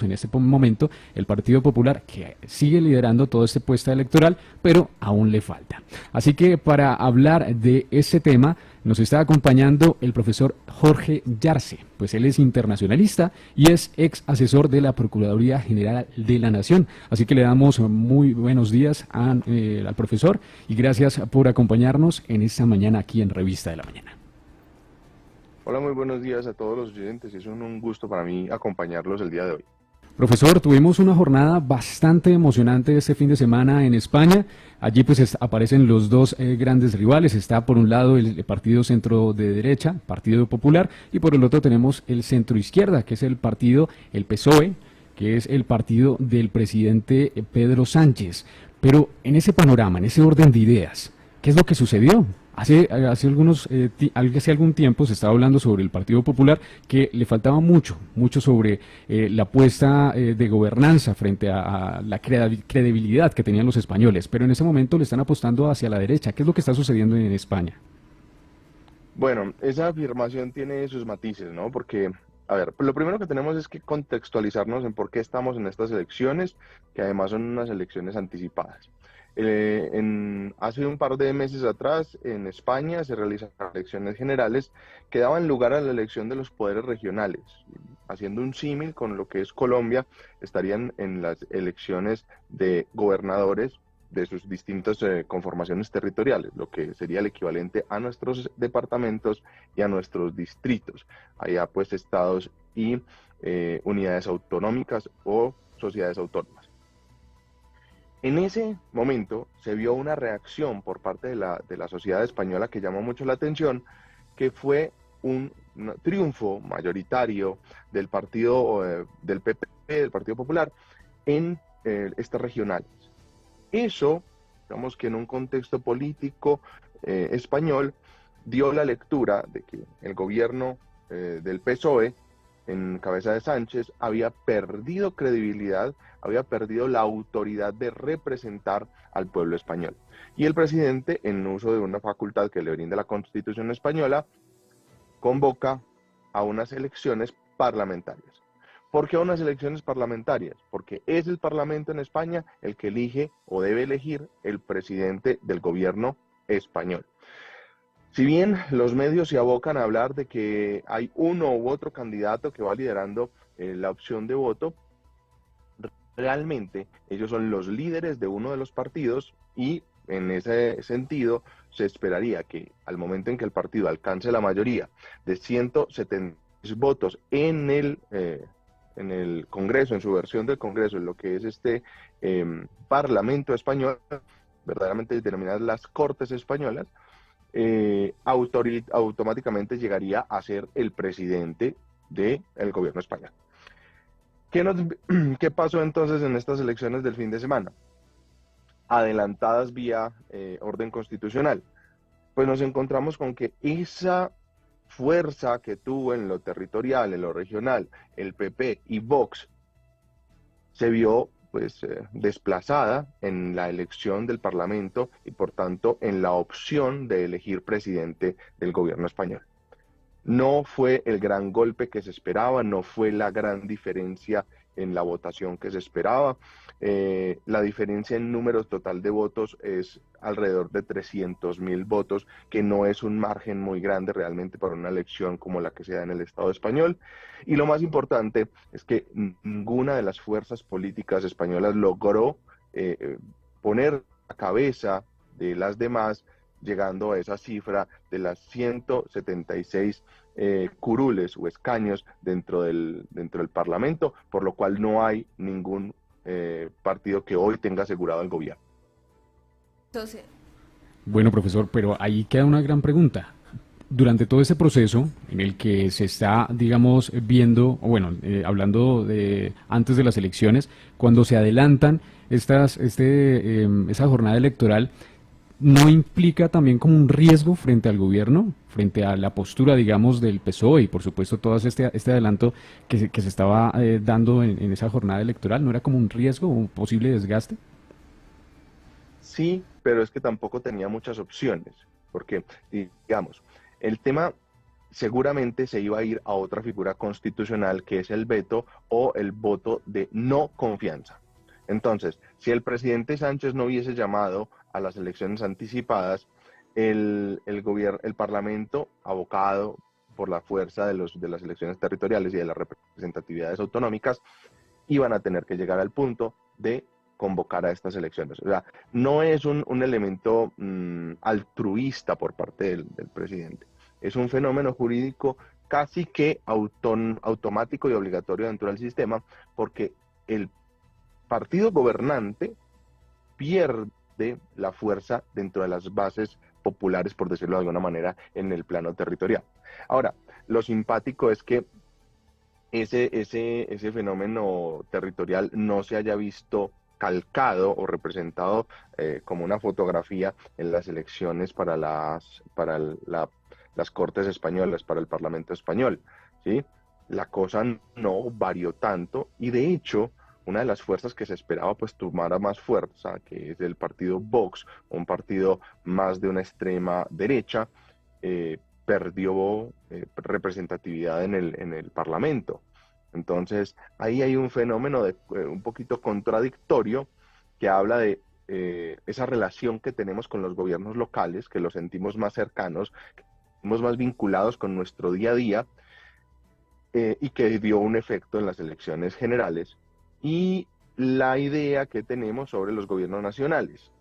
en este momento el Partido Popular, que sigue liderando todo este puesto electoral, pero aún le falta. Así que para hablar de ese tema nos está acompañando el profesor Jorge Yarse, pues él es internacionalista y es ex asesor de la Procuraduría General de la Nación. Así que le damos muy buenos días al profesor y gracias por acompañarnos en esta mañana aquí en Revista de la Mañana. Hola, muy buenos días a todos los oyentes. Es un gusto para mí acompañarlos el día de hoy. Profesor, tuvimos una jornada bastante emocionante este fin de semana en España. Allí pues aparecen los dos grandes rivales. Está por un lado el partido centro de derecha, Partido Popular, y por el otro tenemos el centro izquierda, que es el partido, el PSOE, que es el partido del presidente Pedro Sánchez. Pero en ese panorama, en ese orden de ideas, ¿qué es lo que sucedió? Hace algún tiempo se estaba hablando sobre el Partido Popular que le faltaba mucho sobre la apuesta de gobernanza frente a la credibilidad que tenían los españoles, pero en ese momento le están apostando hacia la derecha. ¿Qué es lo que está sucediendo en España? Bueno, esa afirmación tiene sus matices, ¿no? Porque, a ver, lo primero que tenemos es que contextualizarnos en por qué estamos en estas elecciones, que además son unas elecciones anticipadas. Hace un par de meses atrás, en España se realizaron elecciones generales que daban lugar a la elección de los poderes regionales. Haciendo un símil con lo que es Colombia, estarían en las elecciones de gobernadores de sus distintas conformaciones territoriales, lo que sería el equivalente a nuestros departamentos y a nuestros distritos. Allá pues estados y unidades autonómicas o sociedades autónomas. En ese momento se vio una reacción por parte de la sociedad española que llamó mucho la atención, que fue un triunfo mayoritario del partido del PP, del Partido Popular, en estas regionales. Eso, digamos que en un contexto político español, dio la lectura de que el gobierno del PSOE, en cabeza de Sánchez, había perdido credibilidad, había perdido la autoridad de representar al pueblo español. Y el presidente, en uso de una facultad que le brinda la Constitución española, convoca a unas elecciones parlamentarias. ¿Por qué a unas elecciones parlamentarias? Porque es el Parlamento en España el que elige o debe elegir el presidente del gobierno español. Si bien los medios se abocan a hablar de que hay uno u otro candidato que va liderando la opción de voto, realmente ellos son los líderes de uno de los partidos y en ese sentido se esperaría que al momento en que el partido alcance la mayoría de 170 votos en el Congreso, en su versión del Congreso, en lo que es este Parlamento español, verdaderamente denominadas las Cortes Españolas, automáticamente llegaría a ser el presidente del gobierno español. ¿Qué pasó entonces en estas elecciones del fin de semana? Adelantadas vía orden constitucional. Pues nos encontramos con que esa fuerza que tuvo en lo territorial, en lo regional, el PP y Vox, se vio pues desplazada en la elección del Parlamento y por tanto en la opción de elegir presidente del gobierno español. No fue el gran golpe que se esperaba, no fue la gran diferencia en la votación que se esperaba. La diferencia en número total de votos es alrededor de 300.000 votos, que no es un margen muy grande realmente para una elección como la que se da en el Estado español. Y lo más importante es que ninguna de las fuerzas políticas españolas logró poner a cabeza de las demás, llegando a esa cifra de las 176 curules o escaños dentro del Parlamento, por lo cual no hay ningún partido que hoy tenga asegurado el gobierno. Entonces, bueno, profesor, pero ahí queda una gran pregunta. Durante todo ese proceso en el que se está, digamos, viendo, o bueno, hablando de antes de las elecciones, cuando se adelantan esa jornada electoral, ¿no implica también como un riesgo frente al gobierno, frente a la postura, digamos, del PSOE y por supuesto todo este adelanto que se estaba dando en esa jornada electoral? ¿No era como un riesgo o un posible desgaste? Sí, pero es que tampoco tenía muchas opciones, porque, digamos, el tema seguramente se iba a ir a otra figura constitucional que es el veto o el voto de no confianza. Entonces, si el presidente Sánchez no hubiese llamado a las elecciones anticipadas, el Parlamento, abocado por la fuerza de las elecciones territoriales y de las representatividades autonómicas, iban a tener que llegar al punto de convocar a estas elecciones. O sea, no es un elemento altruista por parte del presidente. Es un fenómeno jurídico casi que automático y obligatorio dentro del sistema, porque el partido gobernante pierde la fuerza dentro de las bases populares, por decirlo de alguna manera, en el plano territorial. Ahora, lo simpático es que ese fenómeno territorial no se haya visto calcado o representado como una fotografía en las elecciones para las Cortes Españolas, para el Parlamento Español, ¿sí? La cosa no varió tanto y de hecho una de las fuerzas que se esperaba pues tomara más fuerza, que es el partido Vox, un partido más de una extrema derecha, perdió representatividad en el Parlamento. Entonces, ahí hay un fenómeno un poquito contradictorio que habla de esa relación que tenemos con los gobiernos locales, que los sentimos más cercanos, que sentimos más vinculados con nuestro día a día, y que dio un efecto en las elecciones generales, y la idea que tenemos sobre los gobiernos nacionales,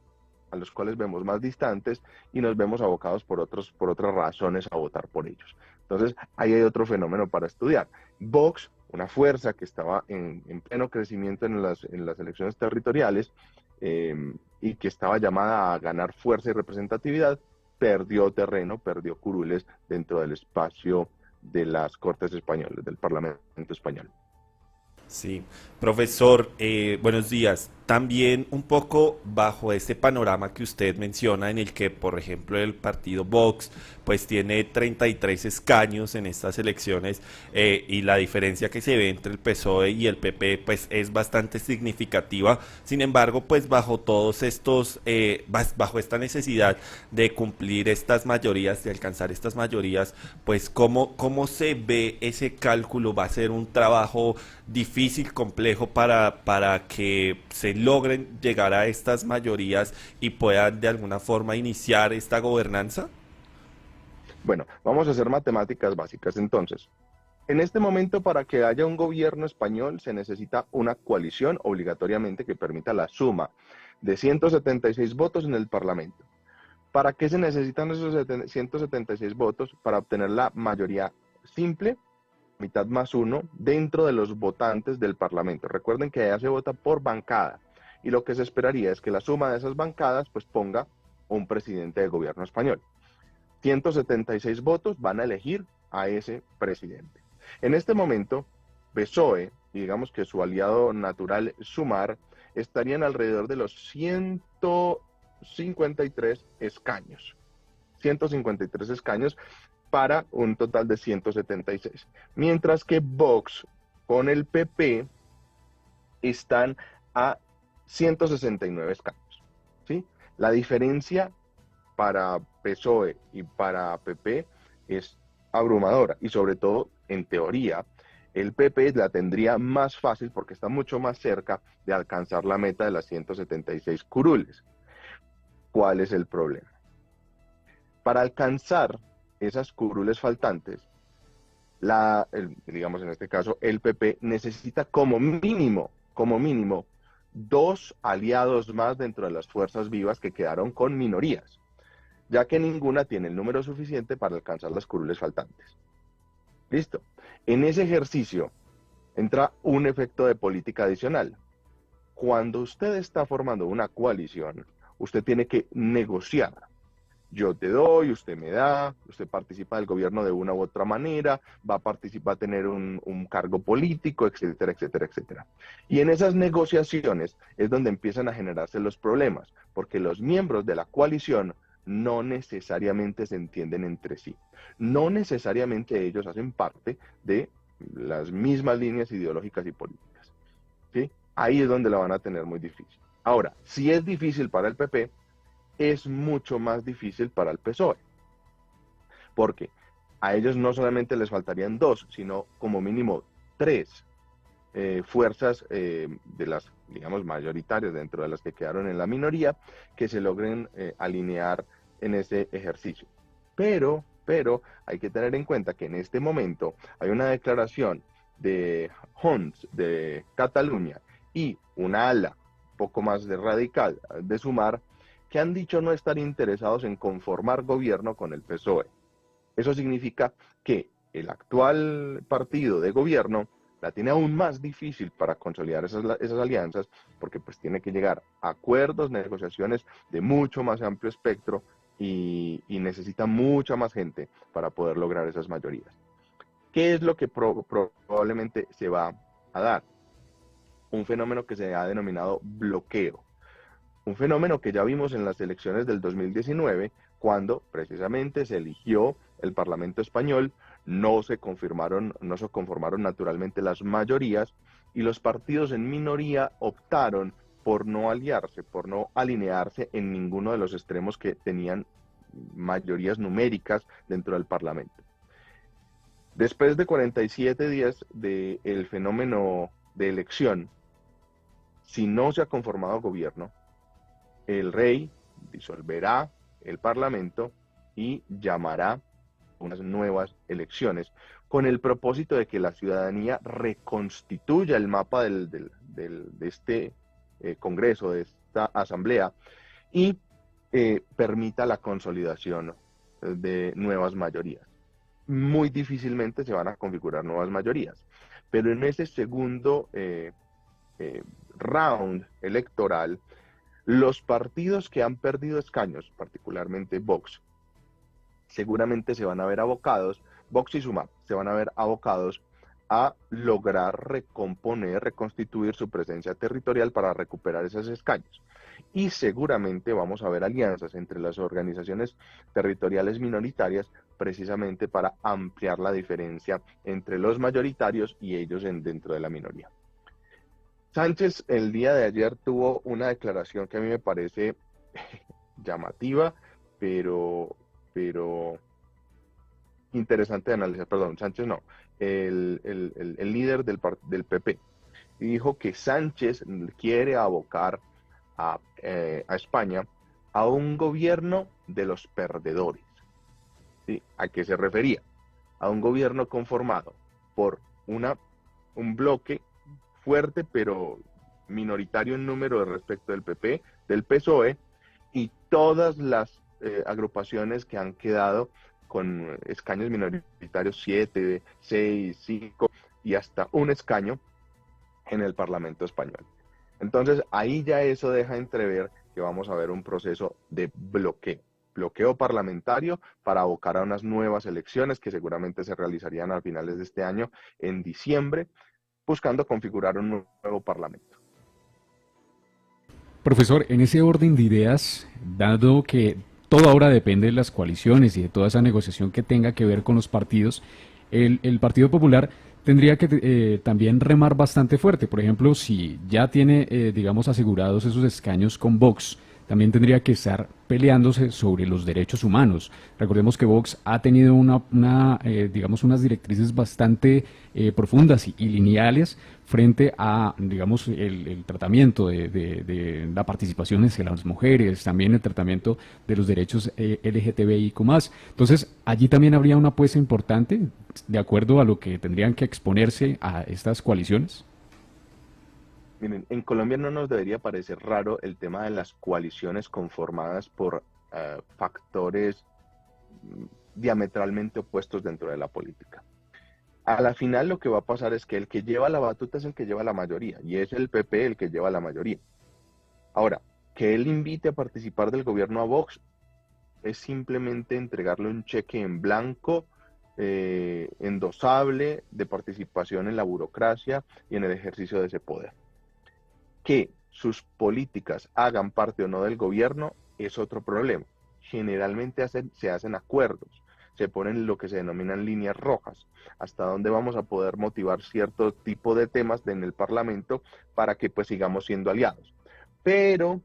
a los cuales vemos más distantes y nos vemos abocados por otras razones a votar por ellos. Entonces, ahí hay otro fenómeno para estudiar. Vox, una fuerza que estaba en pleno crecimiento en las elecciones territoriales y que estaba llamada a ganar fuerza y representatividad, perdió terreno, perdió curules dentro del espacio de las Cortes Españolas, del Parlamento Español. Sí, profesor, buenos días. También un poco bajo este panorama que usted menciona en el que, por ejemplo, el partido Vox pues tiene 33 escaños en estas elecciones y la diferencia que se ve entre el PSOE y el PP pues es bastante significativa. Sin embargo, pues bajo todos estos, bajo esta necesidad de cumplir estas mayorías, de alcanzar estas mayorías, pues cómo se ve ese cálculo. ¿Va a ser un trabajo difícil, complejo para que se logren llegar a estas mayorías y puedan de alguna forma iniciar esta gobernanza? Bueno, vamos a hacer matemáticas básicas entonces. En este momento, para que haya un gobierno español, se necesita una coalición obligatoriamente que permita la suma de 176 votos en el Parlamento. ¿Para qué se necesitan esos 176 votos? Para obtener la mayoría simple, mitad más uno, dentro de los votantes del Parlamento. Recuerden que allá se vota por bancada y lo que se esperaría es que la suma de esas bancadas pues ponga un presidente de gobierno español. 176 votos van a elegir a ese presidente. En este momento, PSOE, y digamos que su aliado natural Sumar, estarían alrededor de los 153 escaños. 153 escaños para un total de 176. Mientras que Vox con el PP están a 169 escaños. ¿Sí? La diferencia para PSOE y para PP es abrumadora y sobre todo en teoría el PP la tendría más fácil porque está mucho más cerca de alcanzar la meta de las 176 curules. ¿Cuál es el problema? Para alcanzar esas curules faltantes, digamos en este caso el PP necesita como mínimo, dos aliados más dentro de las fuerzas vivas que quedaron con minorías, ya que ninguna tiene el número suficiente para alcanzar las curules faltantes. ¿Listo? En ese ejercicio entra un efecto de política adicional. Cuando usted está formando una coalición, usted tiene que negociar. Yo te doy, usted me da, usted participa del gobierno de una u otra manera, va a participar, a tener un cargo político, etcétera, etcétera, etcétera. Y en esas negociaciones es donde empiezan a generarse los problemas, porque los miembros de la coalición no necesariamente se entienden entre sí. No necesariamente ellos hacen parte de las mismas líneas ideológicas y políticas. ¿Sí? Ahí es donde la van a tener muy difícil. Ahora, si es difícil para el PP, es mucho más difícil para el PSOE. Porque a ellos no solamente les faltarían dos, sino como mínimo tres fuerzas de las, digamos, mayoritarias dentro de las que quedaron en la minoría, que se logren alinear en ese ejercicio. Pero hay que tener en cuenta que en este momento hay una declaración de Junts de Cataluña y una ala poco más de radical de Sumar, que han dicho no estar interesados en conformar gobierno con el PSOE. Eso significa que el actual partido de gobierno la tiene aún más difícil para consolidar esas alianzas, porque pues tiene que llegar a acuerdos, negociaciones de mucho más amplio espectro y necesita mucha más gente para poder lograr esas mayorías. ¿Qué es lo que probablemente se va a dar? Un fenómeno que se ha denominado bloqueo. Un fenómeno que ya vimos en las elecciones del 2019, cuando precisamente se eligió el Parlamento español, no se conformaron naturalmente las mayorías y los partidos en minoría optaron por no aliarse, por no alinearse en ninguno de los extremos que tenían mayorías numéricas dentro del Parlamento. Después de 47 días del fenómeno de elección, si no se ha conformado gobierno, el rey disolverá el Parlamento y llamará unas nuevas elecciones con el propósito de que la ciudadanía reconstituya el mapa de este Congreso, de esta Asamblea, y permita la consolidación de nuevas mayorías. Muy difícilmente se van a configurar nuevas mayorías, pero en ese segundo round electoral, los partidos que han perdido escaños, particularmente Vox, seguramente se van a ver abocados, Vox y Sumar, se van a ver abocados a lograr recomponer, reconstituir su presencia territorial para recuperar esos escaños. Y seguramente vamos a ver alianzas entre las organizaciones territoriales minoritarias precisamente para ampliar la diferencia entre los mayoritarios y ellos dentro de la minoría. Sánchez el día de ayer tuvo una declaración que a mí me parece llamativa, pero interesante de analizar. Perdón, Sánchez no, el líder del PP, dijo que Sánchez quiere abocar a España a un gobierno de los perdedores. ¿Sí? ¿A qué se refería? A un gobierno conformado por un bloque fuerte pero minoritario en número respecto del PP, del PSOE, y todas las agrupaciones que han quedado con escaños minoritarios, 7, 6, 5 y hasta un escaño en el Parlamento español. Entonces ahí ya eso deja entrever que vamos a ver un proceso de bloqueo parlamentario para abocar a unas nuevas elecciones que seguramente se realizarían a finales de este año, en diciembre, buscando configurar un nuevo parlamento. Profesor, en ese orden de ideas, dado que todo ahora depende de las coaliciones y de toda esa negociación que tenga que ver con los partidos, el Partido Popular tendría que también remar bastante fuerte. Por ejemplo, si ya tiene, digamos, asegurados esos escaños con Vox, también tendría que estar peleándose sobre los derechos humanos. Recordemos que Vox ha tenido digamos, unas directrices bastante profundas y lineales frente a, digamos, el tratamiento de la participación de las mujeres, también el tratamiento de los derechos LGTBIQ+. Entonces, allí también habría una apuesta importante, de acuerdo a lo que tendrían que exponerse a estas coaliciones. Miren, en Colombia no nos debería parecer raro el tema de las coaliciones conformadas por factores diametralmente opuestos dentro de la política. A la final lo que va a pasar es que el que lleva la batuta es el que lleva la mayoría, y es el PP el que lleva la mayoría. Ahora, que él invite a participar del gobierno a Vox es simplemente entregarle un cheque en blanco, endosable, de participación en la burocracia y en el ejercicio de ese poder. Que sus políticas hagan parte o no del gobierno es otro problema. Generalmente se hacen acuerdos, se ponen lo que se denominan líneas rojas, hasta dónde vamos a poder motivar cierto tipo de temas en el Parlamento para que pues sigamos siendo aliados. Pero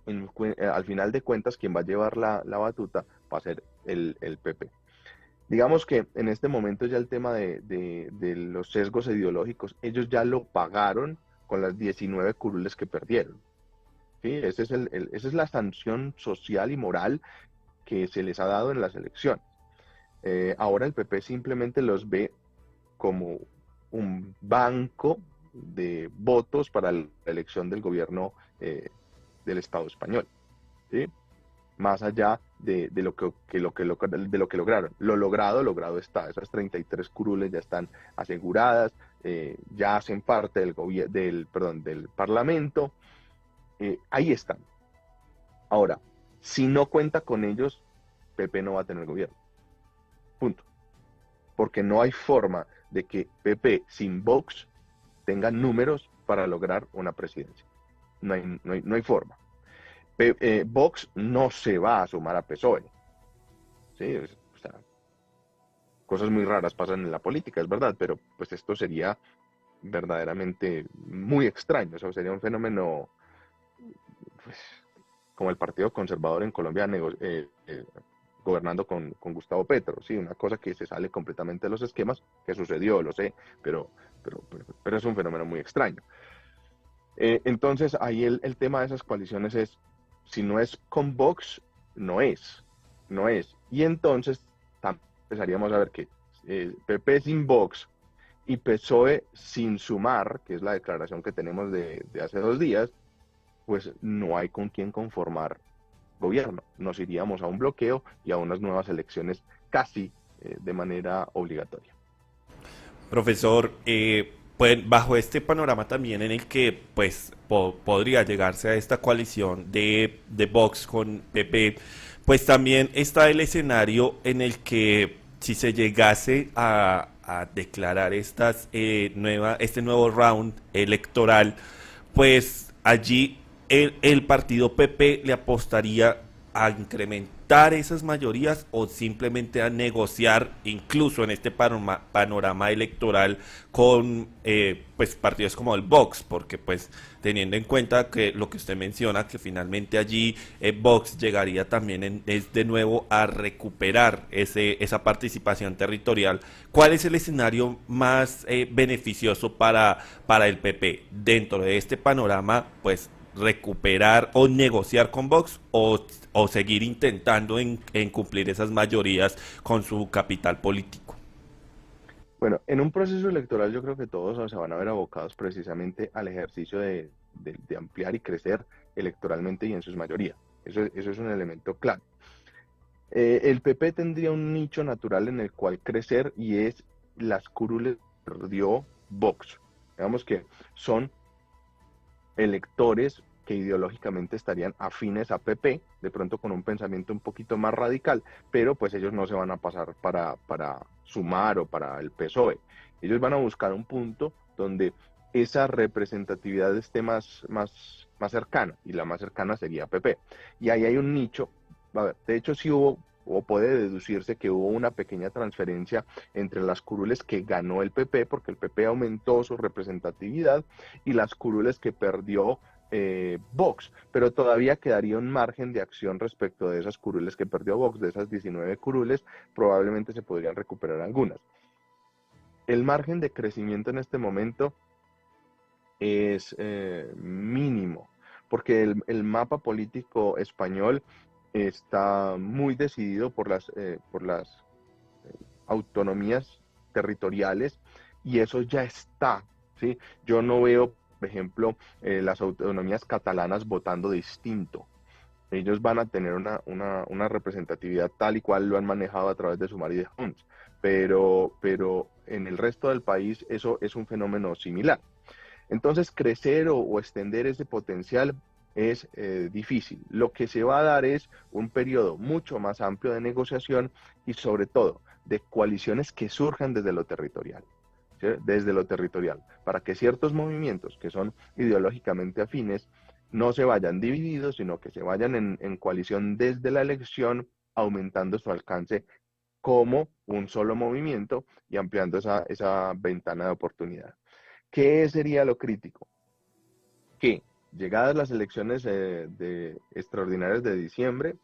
al final de cuentas quien va a llevar la batuta va a ser el PP. Digamos que en este momento ya el tema de los sesgos ideológicos, ellos ya lo pagaron con las 19 curules que perdieron. ¿Sí? Esa es la sanción social y moral que se les ha dado en las elecciones. Ahora el PP simplemente los ve como un banco de votos para la elección del gobierno del Estado español, ¿sí? Más allá de lo que lograron. Lo logrado está. Esas 33 curules ya están aseguradas, ya hacen parte del Parlamento, ahí están. Ahora, si no cuenta con ellos, PP no va a tener gobierno. Punto. Porque no hay forma de que PP sin Vox tenga números para lograr una presidencia. No hay forma. Vox no se va a sumar a PSOE. ¿Sí? O sea, cosas muy raras pasan en la política, es verdad, pero pues esto sería verdaderamente muy extraño. O sea, sería un fenómeno pues, como el Partido Conservador en Colombia gobernando con Gustavo Petro, ¿sí? Una cosa que se sale completamente de los esquemas, que sucedió, lo sé, pero es un fenómeno muy extraño. Entonces, ahí el tema de esas coaliciones es, si no es con Vox, no es. Y entonces empezaríamos a ver que PP sin Vox y PSOE sin sumar, que es la declaración que tenemos de hace 2 días, pues no hay con quién conformar gobierno. Nos iríamos a un bloqueo y a unas nuevas elecciones casi de manera obligatoria. Profesor, pues bajo este panorama también en el que pues podría llegarse a esta coalición de Vox con PP, pues también está el escenario en el que si se llegase a declarar este nuevo round electoral, pues allí el partido PP le apostaría a incrementar esas mayorías o simplemente a negociar incluso en este panorama electoral con pues partidos como el Vox, porque pues teniendo en cuenta que lo que usted menciona, que finalmente allí Vox llegaría también es de nuevo a recuperar esa participación territorial. ¿Cuál es el escenario más beneficioso para el PP dentro de este panorama? Pues recuperar o negociar con Vox o seguir intentando en cumplir esas mayorías con su capital político. Bueno, en un proceso electoral yo creo que todos se van a ver abocados precisamente al ejercicio de ampliar y crecer electoralmente y en sus mayorías. Eso es un elemento clave. El PP tendría un nicho natural en el cual crecer y es las curules que perdió Vox. Digamos que son electores que ideológicamente estarían afines a PP, de pronto con un pensamiento un poquito más radical, pero pues ellos no se van a pasar para sumar o para el PSOE. Ellos van a buscar un punto donde esa representatividad esté más cercana, y la más cercana sería PP. Y ahí hay un nicho, a ver, de hecho sí hubo, o puede deducirse que hubo una pequeña transferencia entre las curules que ganó el PP, porque el PP aumentó su representatividad, y las curules que perdió Vox, pero todavía quedaría un margen de acción respecto de esas curules que perdió Vox, de esas 19 curules, probablemente se podrían recuperar algunas. El margen de crecimiento en este momento es mínimo, porque el mapa político español está muy decidido por las autonomías territoriales, y eso ya está, ¿sí? Yo no veo, por ejemplo, las autonomías catalanas votando distinto. Ellos van a tener una representatividad tal y cual lo han manejado a través de Sumar y de Junts, pero en el resto del país eso es un fenómeno similar. Entonces, crecer o extender ese potencial es difícil. Lo que se va a dar es un periodo mucho más amplio de negociación y sobre todo de coaliciones que surjan desde lo territorial. ¿Sí? Desde lo territorial, para que ciertos movimientos que son ideológicamente afines no se vayan divididos, sino que se vayan en coalición desde la elección, aumentando su alcance como un solo movimiento y ampliando esa ventana de oportunidad. ¿Qué sería lo crítico? Que llegadas las elecciones extraordinarias de diciembre,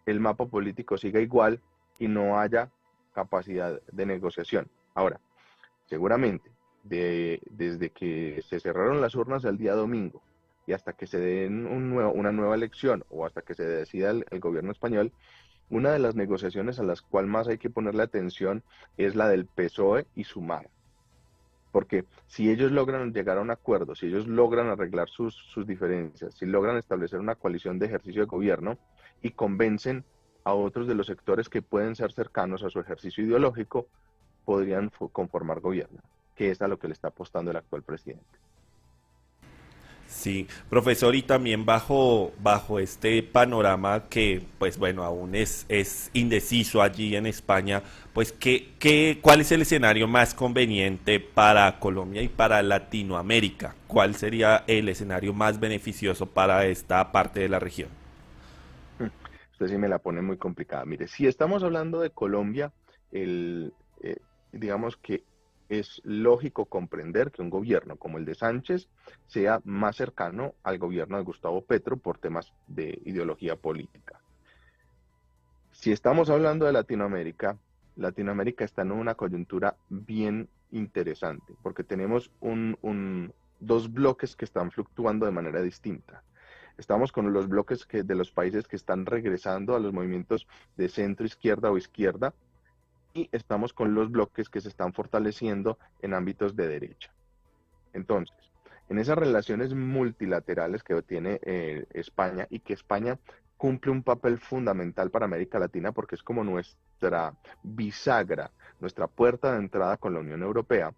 el mapa político siga igual y no haya capacidad de negociación. Ahora, seguramente, desde que se cerraron las urnas el día domingo y hasta que se den una nueva elección o hasta que se decida el gobierno español, una de las negociaciones a las cuales más hay que ponerle atención es la del PSOE y Sumar. Porque si ellos logran llegar a un acuerdo, si ellos logran arreglar sus diferencias, si logran establecer una coalición de ejercicio de gobierno y convencen a otros de los sectores que pueden ser cercanos a su ejercicio ideológico, podrían conformar gobierno, que es a lo que le está apostando el actual presidente. Sí, profesor, y también bajo este panorama que, pues bueno, aún es indeciso allí en España, pues ¿cuál es el escenario más conveniente para Colombia y para Latinoamérica? ¿Cuál sería el escenario más beneficioso para esta parte de la región? Usted sí me la pone muy complicada. Mire, si estamos hablando de Colombia, digamos que es lógico comprender que un gobierno como el de Sánchez sea más cercano al gobierno de Gustavo Petro por temas de ideología política. Si estamos hablando de Latinoamérica, Latinoamérica está en una coyuntura bien interesante, porque tenemos dos bloques que están fluctuando de manera distinta. Estamos con los bloques de los países que están regresando a los movimientos de centro izquierda o izquierda, y estamos con los bloques que se están fortaleciendo en ámbitos de derecha. Entonces, en esas relaciones multilaterales que tiene España, y que España cumple un papel fundamental para América Latina porque es como nuestra bisagra, nuestra puerta de entrada con la Unión Europea,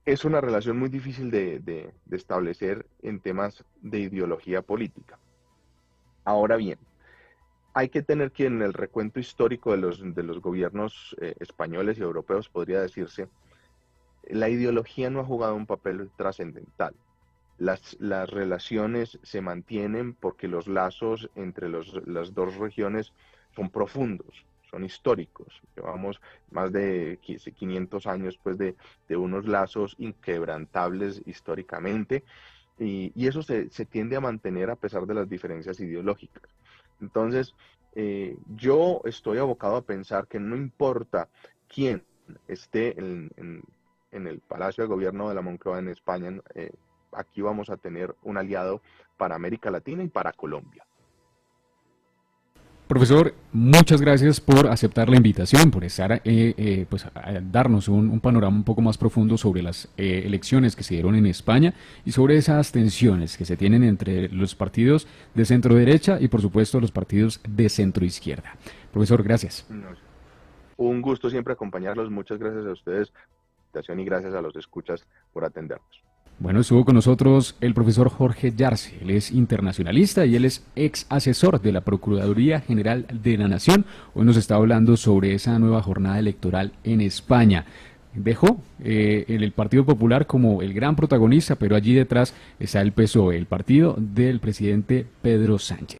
es una relación muy difícil de establecer en temas de ideología política. Ahora bien, hay que tener que en el recuento histórico de los gobiernos españoles y europeos podría decirse, la ideología no ha jugado un papel trascendental. Las relaciones se mantienen porque los lazos entre las dos regiones son profundos, son históricos. Llevamos más de 500 años pues, de unos lazos inquebrantables históricamente, y eso se tiende a mantener a pesar de las diferencias ideológicas. Entonces, yo estoy abocado a pensar que no importa quién esté en el Palacio de Gobierno de la Moncloa en España, aquí vamos a tener un aliado para América Latina y para Colombia. Profesor, muchas gracias por aceptar la invitación, por estar, pues, a darnos un panorama un poco más profundo sobre las elecciones que se dieron en España y sobre esas tensiones que se tienen entre los partidos de centro derecha y, por supuesto, los partidos de centro izquierda. Profesor, gracias. Un gusto siempre acompañarlos. Muchas gracias a ustedes y gracias a los escuchas por atendernos. Bueno, estuvo con nosotros el profesor Jorge Yarse. Él es internacionalista y él es ex asesor de la Procuraduría General de la Nación. Hoy nos está hablando sobre esa nueva jornada electoral en España. Dejó el Partido Popular como el gran protagonista, pero allí detrás está el PSOE, el partido del presidente Pedro Sánchez.